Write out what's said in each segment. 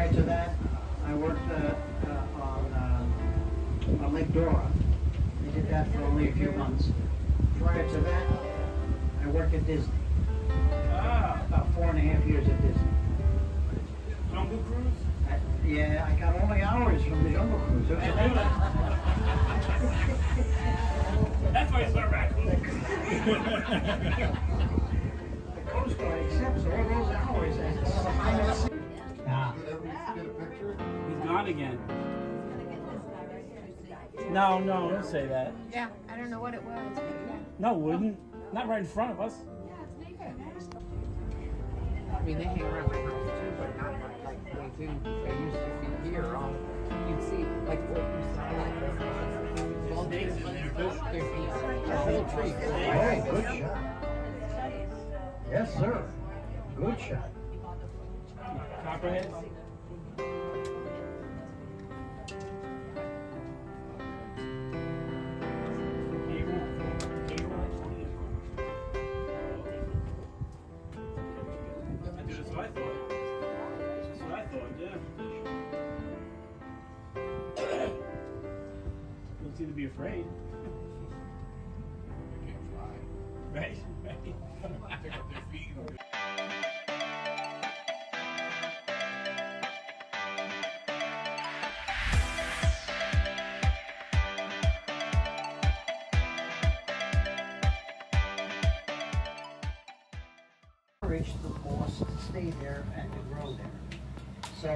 Prior to that, I worked on Lake Dora. I did that for only a few months. Prior to that, I worked at Disney. About 4.5 years at Disney. Jungle Cruise? Yeah, I got all my hours from the Jungle Cruise. It was That's why you saw raccoons. The Coast Guard accepts all those hours as assignments. He's gone again. No, don't say that. Yeah, I don't know what it was. No, wouldn't. Not right in front of us. I mean, they hang around my house too, but not like they do. They used to be here. You'd see like what you saw, like all the whole tree. Hey, good shot. Yes, sir. Good shot. Copperheads? That's what I thought. That's what I thought, yeah. Don't seem to be afraid. Right? Pick up their feet. Encourage the moss to stay there and to grow there. So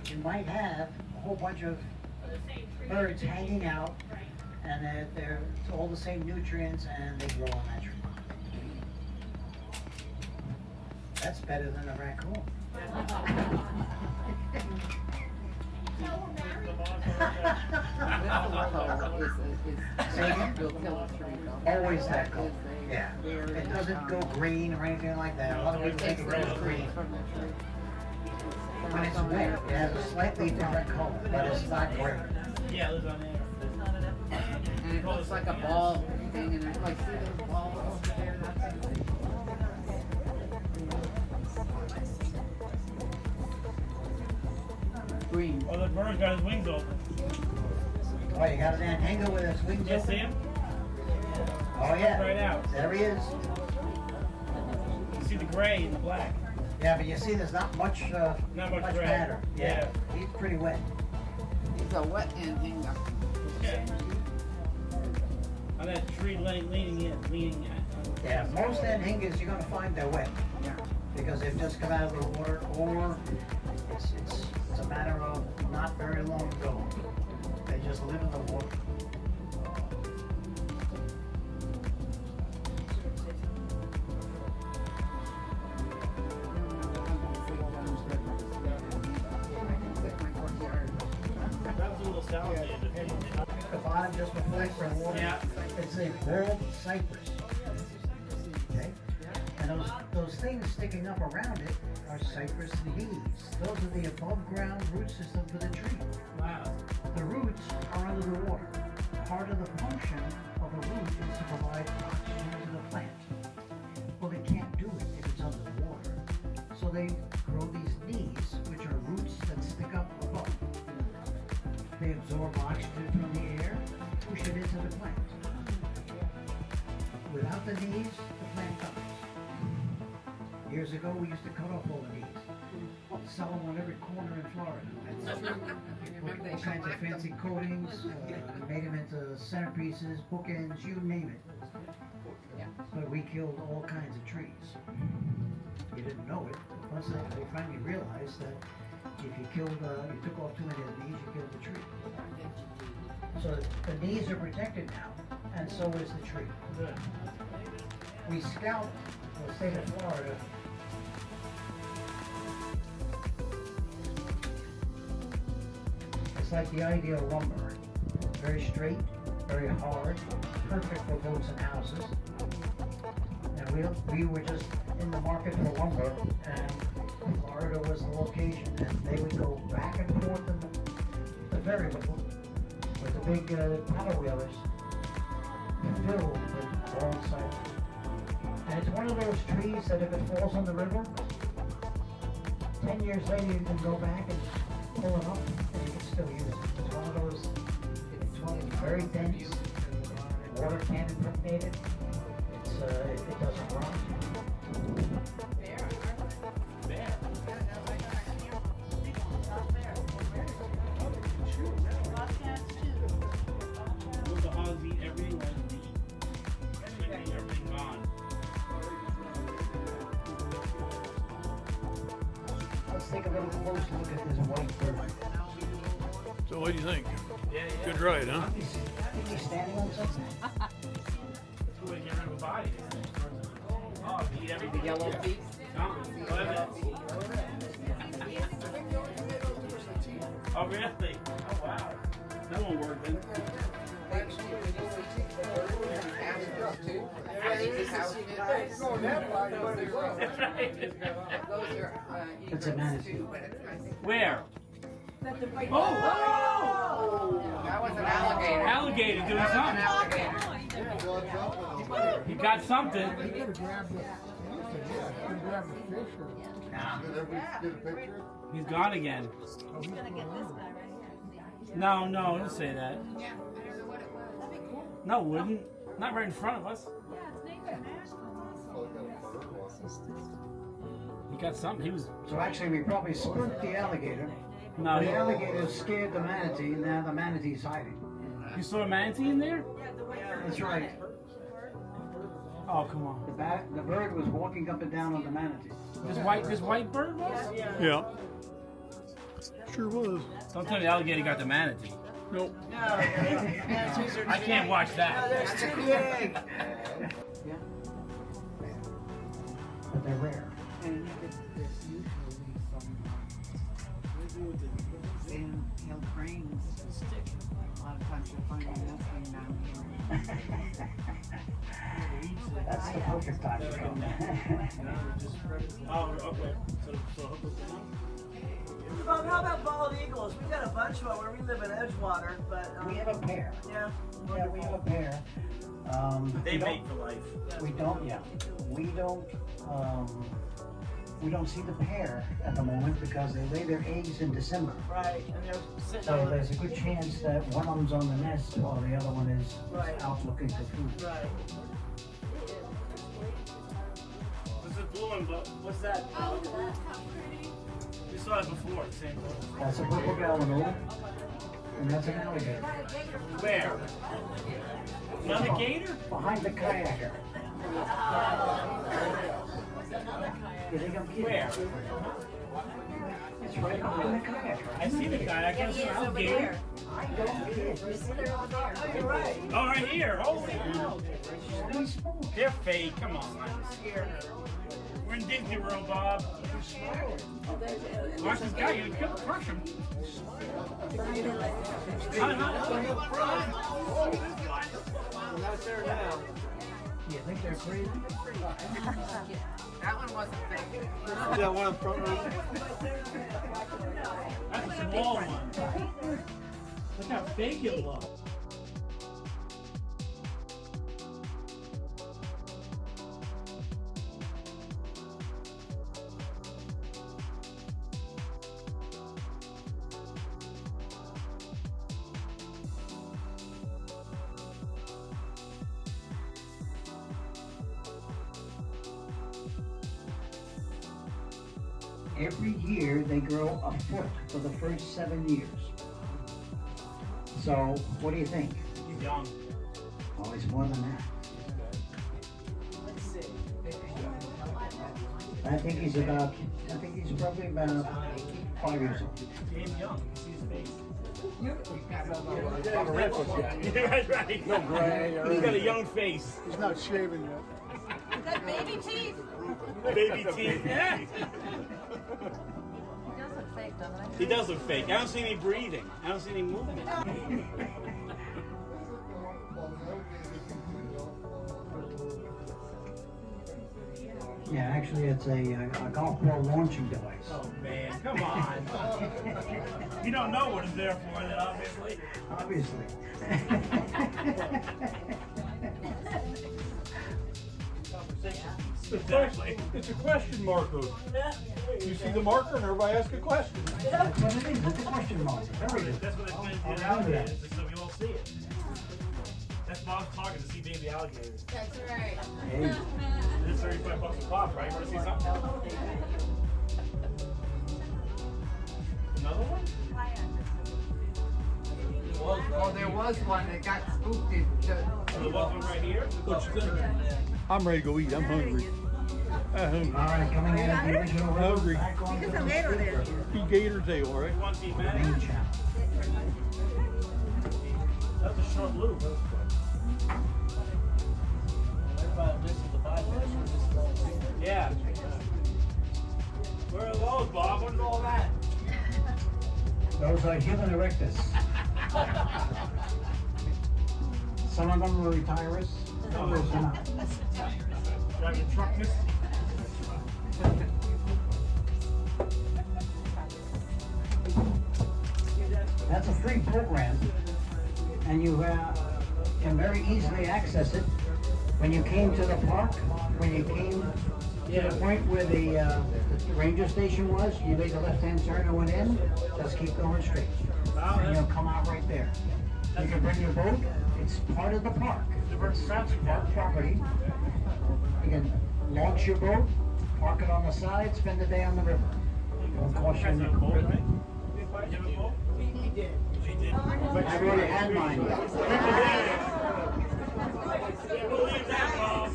you might have a whole bunch of birds hanging out, and they're it's all the same nutrients, and they grow on that tree. That's better than a raccoon. Always that color. Yeah. It doesn't go green or anything like that. A lot of people think it goes green. When it's wet, it has a slightly different color, but it's not green. Yeah, it lives on there. And it looks like a ball thing, and it's like, see those balls over there? Green. Oh, the bird got his wings open. Oh, you got an anhinga with his wings You open? see him? Oh, yeah. Right out. There he is. You see the gray and the black. Yeah, but you see there's not much Not much red. pattern. Yeah. He's pretty wet. It's a wet anhinga. Yeah. On that tree leaning in. Yeah, most anhingas you're going to find they're wet. Yeah. Because they've just come out of the water, or it's a matter of not very long ago. They just live in the water. That was a little salad. The bottom just reflects the water. Yeah. It's a bald cypress. Okay? And those things sticking up around it are cypress leaves. Those are the above ground root system for the tree. Wow. The roots are under the water. Part of the function of a root is to provide oxygen to the plant. Well, they can't do it if it's under the water. So they grow these knees, which are roots that stick up above. They absorb oxygen from the air, push it into the plant. Without the knees, the plant dies. Years ago, we used to cut off all the knees. Sell them on every corner in Florida. All kinds of fancy coatings, made them into centerpieces, bookends, you name it. But we killed all kinds of trees. You didn't know it. Once they finally realized that if you took off too many of the knees, you killed the tree. So the knees are protected now, and so is the tree. Good. We scout the state of Florida. It's like the ideal lumber. Very straight, very hard, perfect for boats and houses. And we were just in the market for lumber, and Florida was the location, and they would go back and forth in the ferry with the big paddle wheelers filled with all cypress. And it's one of those trees that if it falls on the river, 10 years later you can go back and pull it up, and you can still use it. It's one of those, it's very dense, water can't impregnate it. It doesn't run. Will the hogs eat everything or does it eat everything gone? Let's take a little closer look at this white bird. So what do you think? Yeah. Good ride, huh? I think he's standing on something. That's the way to get rid of a body. Oh, eat The everything. yellow feet. Oh, really? Oh, wow. That won't work then. It's a manatee. Where? Oh! That was an alligator. Alligator doing An something. alligator. He got something. He's gone again. No, don't say that. No, it wouldn't. Not right in front of us. He got something. He was. So actually, we probably spooked the alligator. No, The alligator scared the manatee, and now the manatee's hiding. you saw a manatee in there? That's right. Oh, come on. The bird was walking up and down on the manatee. This white bird was? Yeah. Sure was. Don't tell me the alligator got the manatee. Nope. I can't watch that. Yeah. But they're rare. And there's usually some sand-tailed cranes. A lot of times you'll find them nesting down here. That's the perfect time to come. Oh, okay. So hook us down? Bob, how about bald eagles? We got a bunch of them where we live in Edgewater, but We have a pair. yeah. Yeah, we have a pair. They we don't- mate for life. We don't, yeah. We don't see the pair at the moment because they lay their eggs in December. Right, and they're sitting So on the there's a good chance that one of them's on the nest while the other one is Right. out looking for food. right. This is blue one, but what's that? We saw it before, the same color. That's a purple gallinule, and that's an alligator. Where? Another gator? Behind the kayaker. You think I'm kidding? Where? It's right behind the kayaker. I see the guy. I can't see the alligator. I don't kid. Oh, you're right. Oh, right here. Holy cow. We spoke. They're fake. Come on. We're in Disney World, Bob. Watch this guy. You're gonna crush him. You think they're crazy? That one wasn't fake. Yeah, one in front row. That's a small one. Look how fake it looks. Every year they grow a foot for the first 7 years. So what do you think? He's young. Oh, he's more than that. Let's see. I think he's probably about 5 years old. He's young. You see his face. Not a redfoot yet. Right. No gray or He's got a anything. young face. He's not shaven yet. Got baby teeth. Baby teeth. Yeah. He does look fake, doesn't He does look fake. I don't see any breathing. I don't see any movement. Yeah, actually it's a golf ball launching device. Oh man, come on. You don't know what it's there for, then obviously. Obviously. Conversation piece. Exactly. It's a question marker. You see the marker and everybody asks a question. That's what it is, it's a question mark. Very good. That's what they plan to I'll do remember nowadays, that. just so we all see it. That's Bob's talking to see baby alligators. That's right. Hey, It's $35 a pop, right? Want to see something? Another one? Oh, there was one that got spooked. The one right here? What you think? I'm ready to go eat. I'm hungry. I'm hungry. all right, coming in at the original road, Hungry. back on to the Eat gator tail, all right? You want to see main Manatee? channel. That's a short loop. Yeah. Where are those, Bob? What is all that? Those are human erectus. Some of them are retirists, others are not. Driving a truck, miss? That's a free program, and you can very easily access it. When you came to the park, when you came to the point where the ranger station was, you made the left-hand turn and went in, just keep going straight. And you'll come out right there. You can bring your boat, it's part of the park. It's park property. You can launch your boat, park it on the side, spend the day on the river. Won't cost you That's any. a boat, right? You have a boat? We did. We did. I've already had mine. Can't believe that, Bob.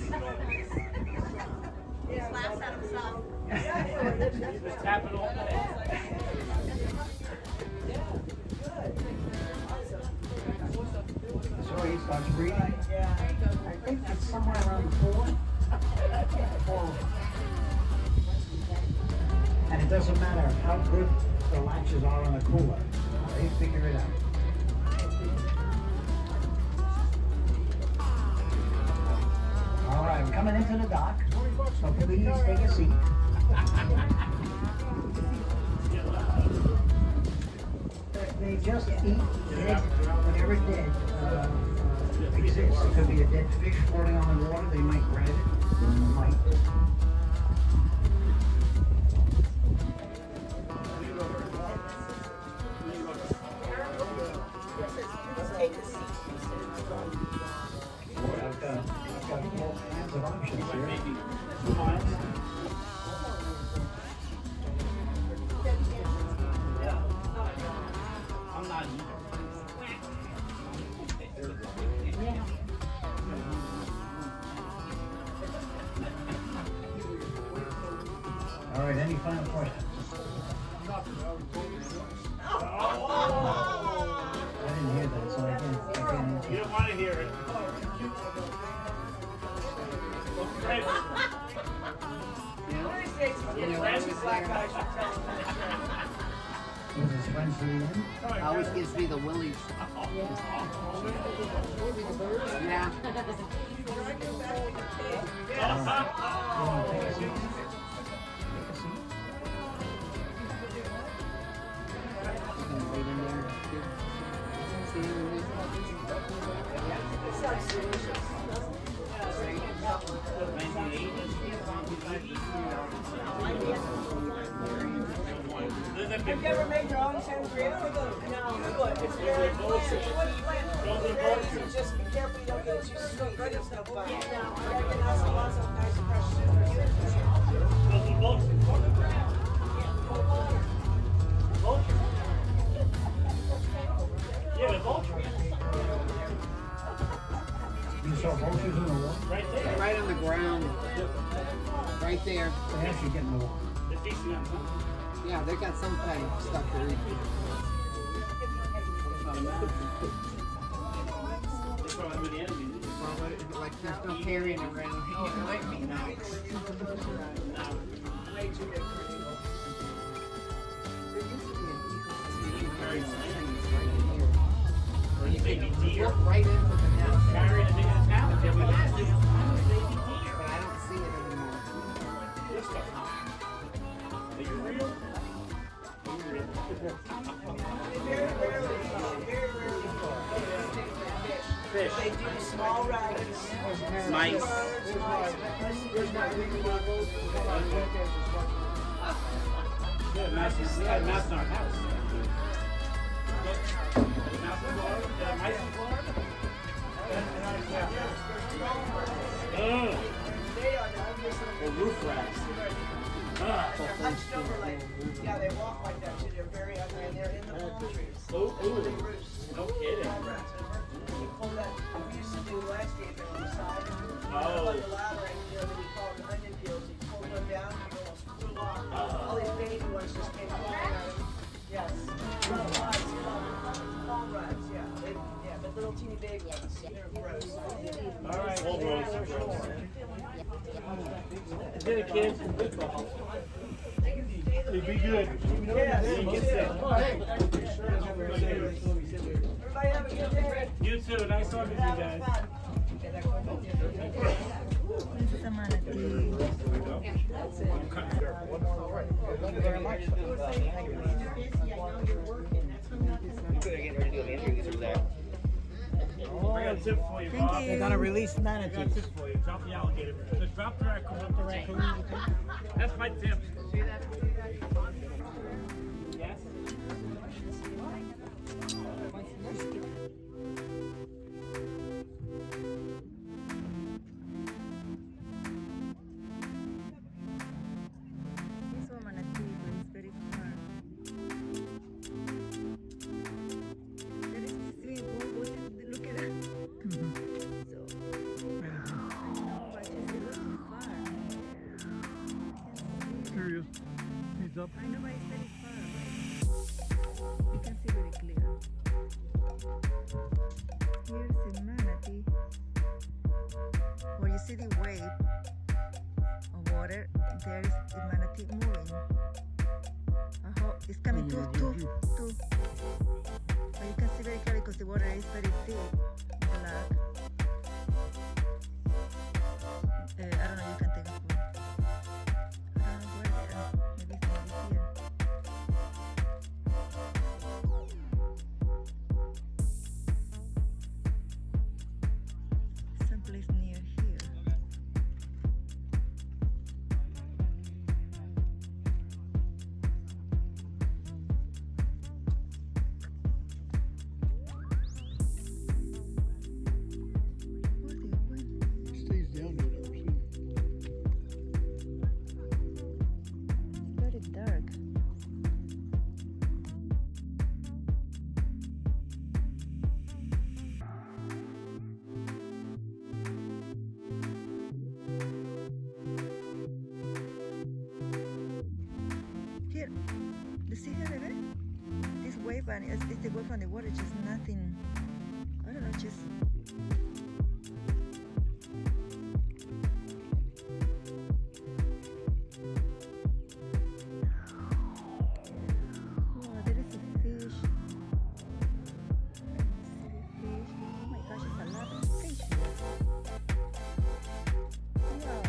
He just laughs at himself. He was tapping all day. So he starts breathing. I think it's somewhere around 4. And it doesn't matter how good the latches are on the cooler. They figure it out. All right, we're coming into the dock, so please take a seat. They just eat dead, whatever dead exists. It could be a dead fish floating on the water, they might grab it, might. Boy, I've got all kinds of options here. Maybe 2 miles. I'm not either. All right, any final questions? I didn't hear that, so I can't answer. You don't want to hear it. Okay. Was his friends to the end? always gives me the willies. Yeah. You want to take a seat? Take a seat. Right in there. Have you ever made your own sangria? No. Good. It's very easy. Just be careful you don't get it too sweet. It's no fun. You gotta get lots of nice fresh sugars. Yeah, the vulture. You saw vultures in the water? Right there. Right on the ground. Right there. They actually get in the water. They're feasting on food. Yeah, they got some kind of stuff to eat. They probably with the enemy. Like there's no carrying around. Oh, like me now. Way too big for you. There used to be an ecosystem Or you baby deer. look right into the nest. Carrying it into town. Then we had this baby But deer. I don't see it anymore. This stuff. Are you real? Are you real? Very rarely take that fish fish? They do small rabbits, Mice. birds, mice. Yeah, mouse is mouse in our house. Mouse in Florida? Mice in Florida? Ugh. They are the ugliest little Or roof rats. they're hunched over like, yeah, they walk like that too. They're very ugly and they're in the palm trees. Oh, That's where they ooh. roost. No kidding. Palm rats. We pull that. We used to do landscaping on the side. Oh. Like a ladder, and you know, we call them onion peels. You pull them down, you almost flew off. All these baby ones just came flying out. Yes. Little mice, palm rats. Yeah. Yeah, but little teeny baby ones. They're gross. All right. Old rose. Get it, kids. Hey, be good. Yes. You get sick. Oh, hey. Everybody have a good day. You too. Nice talking to you guys. This is a manatee. Thank you very much. I got a tip for you, Thank Bob. you. They're gonna release I got a manatees. tip for you. Drop the alligator. Just drop the raccoon. That's my tip. See that? Yes. This one manatee, but it's very far. There is three bulbos. Look at that. So, I know, but it's a little too far. Here he is. He's up. I know, but it's very far. You can see very clear. Here's the manatee. Where you see the wave of water, there is the manatee moving. It's coming two. But you can see very clearly because the water is very deep, black. I don't know, you can take a photo. I don't know where they are. Maybe it's here. Someplace near here. Where they went? He stays down there, never seen him. It's very dark. Here, you see here, baby? This wave and it's the wave on the water, just nothing. I don't know, just. Oh, there is a fish. See the fish? Oh my gosh, it's a lot of fish here. Wow.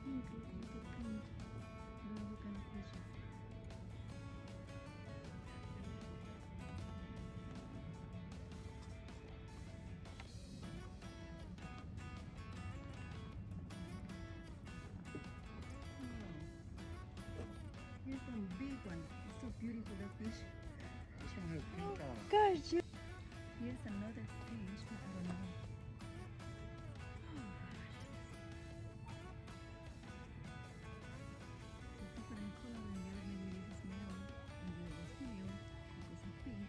Look at the paint. Now we can looking for the fish. This one has pink on it. Gosh, here's another fish, but I don't know. Es different color and the other maybe this is male and the other is female because of pink.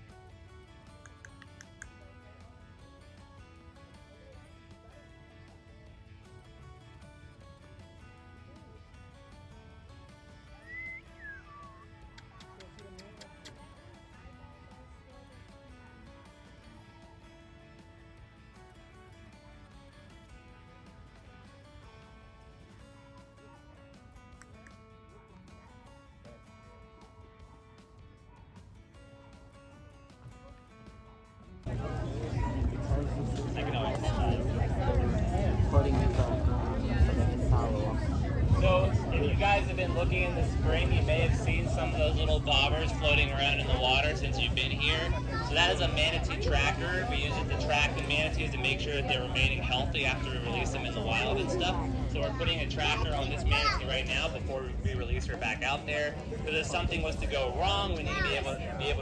So, if you guys have been looking in the spring, you may have seen some of those little bobbers floating around in the water since you've been here. So that is a manatee tracker. We use it to track the manatees to make sure that they're remaining healthy after we release them in the wild and stuff. So we're putting a tracker on this manatee right now before we release her back out there. Because if something was to go wrong, we need to be able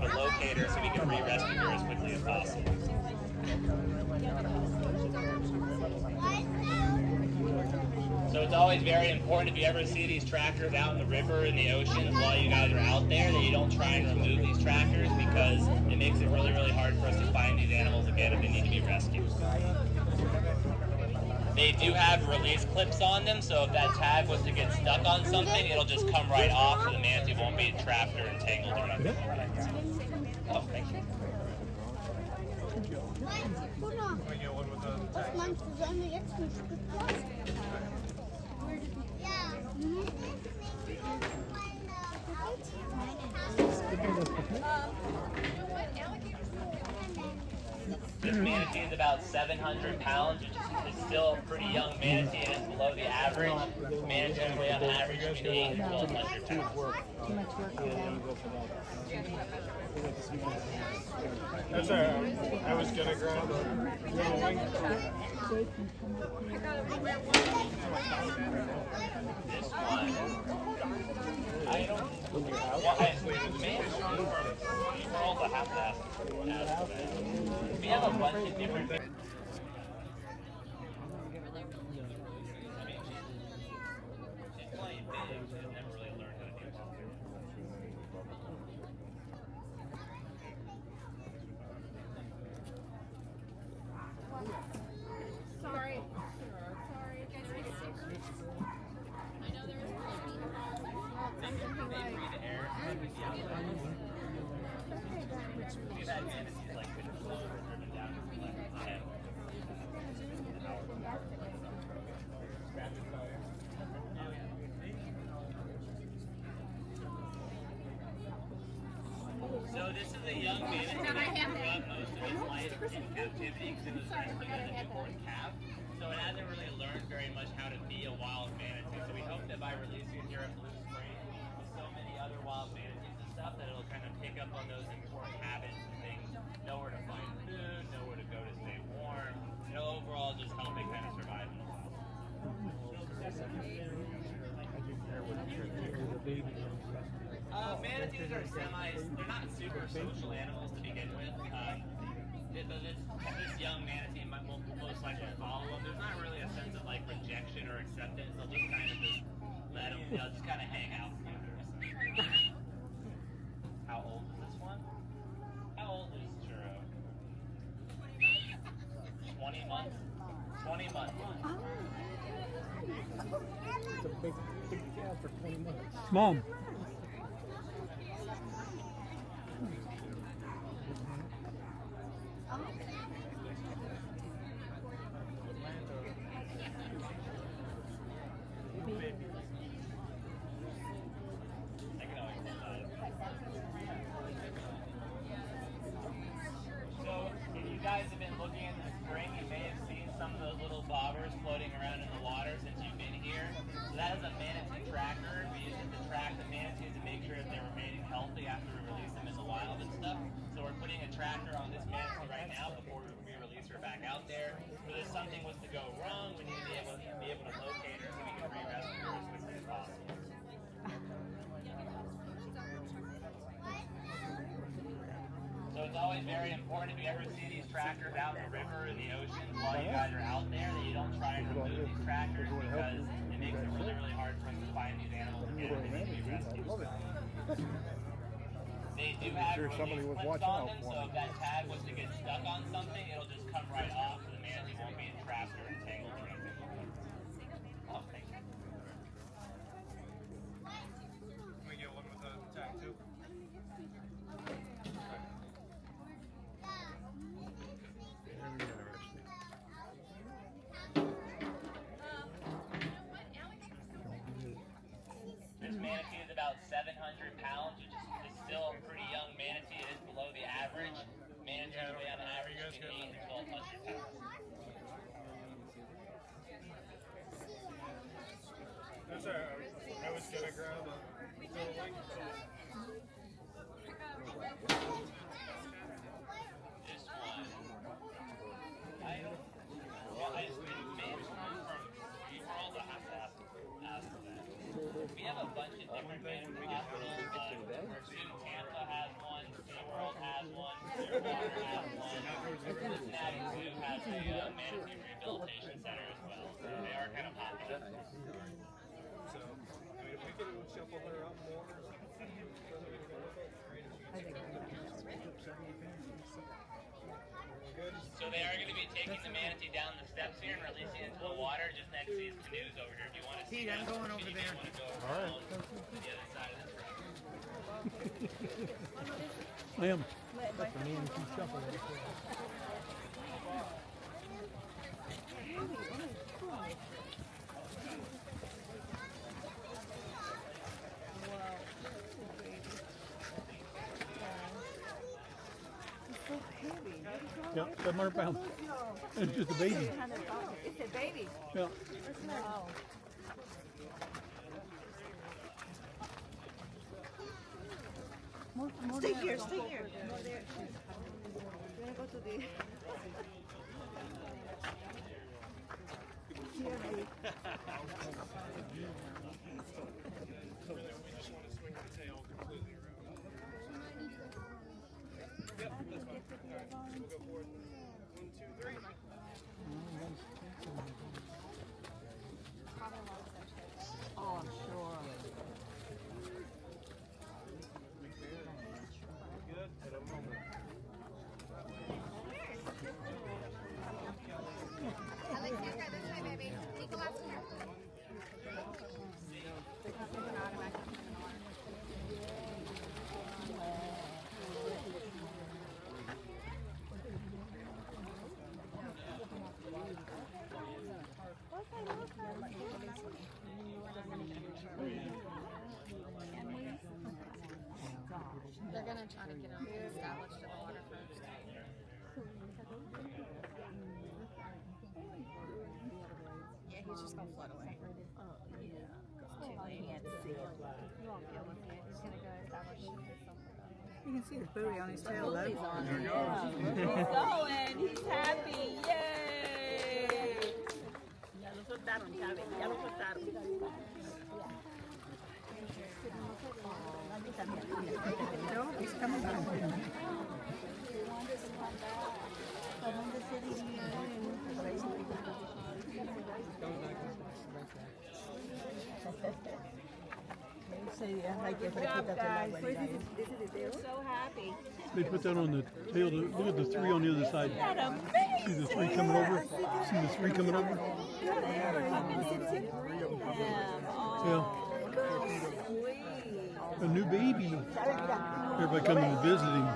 to locate her so we can re-rescue her as quickly as possible. So it's always very important if you ever see these trackers out in the river and the oceans while you guys are out there that you don't try and remove these trackers because it makes it really, really hard for us to find these animals again if they need to be rescued. They do have release clips on them, so if that tag was to get stuck on something, it'll just come right off so the manatee won't be trapped or entangled or anything like that. Oh, thank you. Was meinst du, sollen wir jetzt ein Stück raus? Ja. This manatee is about 700 pounds, which is still a pretty young manatee and it's below the average. Manatees weigh on average between 8 and 1,200 pounds. That's alright. I was gonna grab a little wing. This one, I don't. Well, we also have to ask for that. We have a bunch of different. Sorry. I know there was They breathe air. We've had manatees like could float or driven down to like 10. So this is a young manatee that grew up most of its life in captivity because it was rescued as a newborn calf. So it hasn't really learned very much how to be a wild manatee. So we hope that by releasing it here at Blue Spring with so many other wild manatees and stuff that it'll kind of pick up on those important habits and things, know where to find food, know where to go to stay warm. Overall just help it kind of survive in the wild. Manatees are they're not super social animals to begin with. This young manatee will most likely follow them. There's not really a sense of like rejection or acceptance. They'll just kind of just let them, they'll just kind of hang out together. How old is this one? How old is Churro? 20 months? 20 months. It's a big cat for 20 months. Mom. So, if you guys have been looking in the spring, you may have seen some of those little bobbers floating around in the water since you've been here. So that is a manatee tracker. We use it to track the manatees to make sure that they're remaining healthy after we release them in the wild and stuff. So we're putting a tracker on this manatee right now before we release her back out there. So if something was to go wrong, we need to be able to locate her so we can re-rescue her as quickly as possible. always very important if you ever see these tractors out in the river and the ocean while you guys are out there that you don't try and remove these tractors because it makes it really, really hard for us to find these animals again and they need to be rescued. They do have somebody was clips watching on out them, for so if that tag was to get stuck on something, it'll just come right off, so the manatee won't be entrapped or entangled or anything. Oh, thank you. Can we get one with a tag too? This manatee is about 700 pounds, which is still a pretty young manatee. It is below the average. Manatees weigh on average between 8 and 1,200 pounds. That's alright. I was gonna grab a little link. This one. I just made from SeaWorld. I have to ask for that. We have a bunch of different manatee hospitals. Tampa has one, SeaWorld has one, Clearwater has one. Cincinnati Zoo has a manatee rehabilitation center as well. So they are kind of popular. So, I mean, if we can shuffle her up more. So they are going to be taking the manatee down the steps here and releasing it into the water just next to these canoes over here. If you want to see them, I'm going over there. Want to go around to the other side of this road. I am. Yeah, 700 pounds. It's just a baby. It's a baby. Yeah. Oh. Stay here, stay here. No, there. We're gonna go to the. Here, baby. We just want to swing the tail completely around. Yep, that's fine. Alright, we'll go for it. 1, 2, 3. Oh, sure. Good. Alexandra, this way, baby. Nicholas, here. They're gonna try to get them established in the water first. Yeah, he's just gonna float away. Oh, yeah. Too late. Can't see him. You won't be able to see it. He's gonna go establish himself. You can see the buoy on his tail, though. He's going. He's happy. Yay! Ya lo soltaron, Chávez. Ya lo soltaron. No, he's coming down. ¿A dónde se diría? Good job, guys. This is the tail. So happy. They put that on the tail. Look at the 3 on the other side. Isn't that amazing? See the 3 coming over? See the 3 coming over? Yeah. A new baby. Everybody coming and visiting.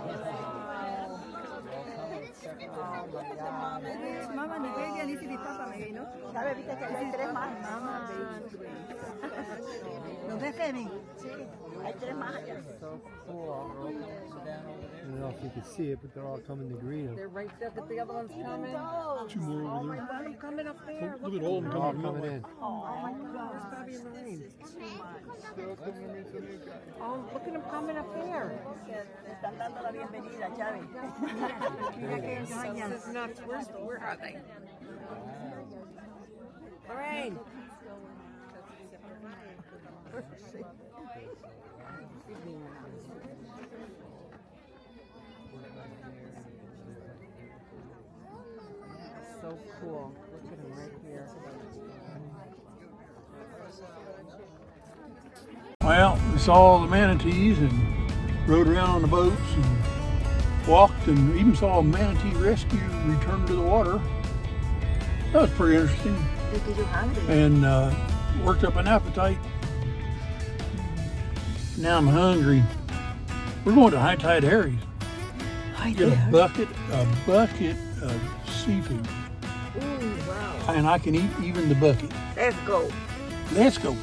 Mama ni baby, and this is the papa, maybe, no? ¿Sabes? Viste que hay 3 más. Mama, baby. ¿Los ves, Femi? Sí. Hay 3 más allá. So cool, all the roll coming down over there. I don't know if you can see it, but they're all coming to greet him. They're right there, but the other one's coming. 2 more over there. They're coming up there. Look at all of them They're all coming coming in. Oh my God. There's Bobby and Lorraine. Oh, look at them coming up there. Están dando la bienvenida, Chávez. Mira que engañan. This is nuts. Where are they? Lorraine. so cool. Look at him right here. Well, we saw all the manatees and rode around on the boats and walked and even saw a manatee rescue return to the water. That was pretty interesting. Did you hungry? And worked up an appetite. Now I'm hungry. We're going to High Tide Harry's. Get a bucket of seafood. Ooh, wow. And I can eat even the bucket. Let's go. Let's go.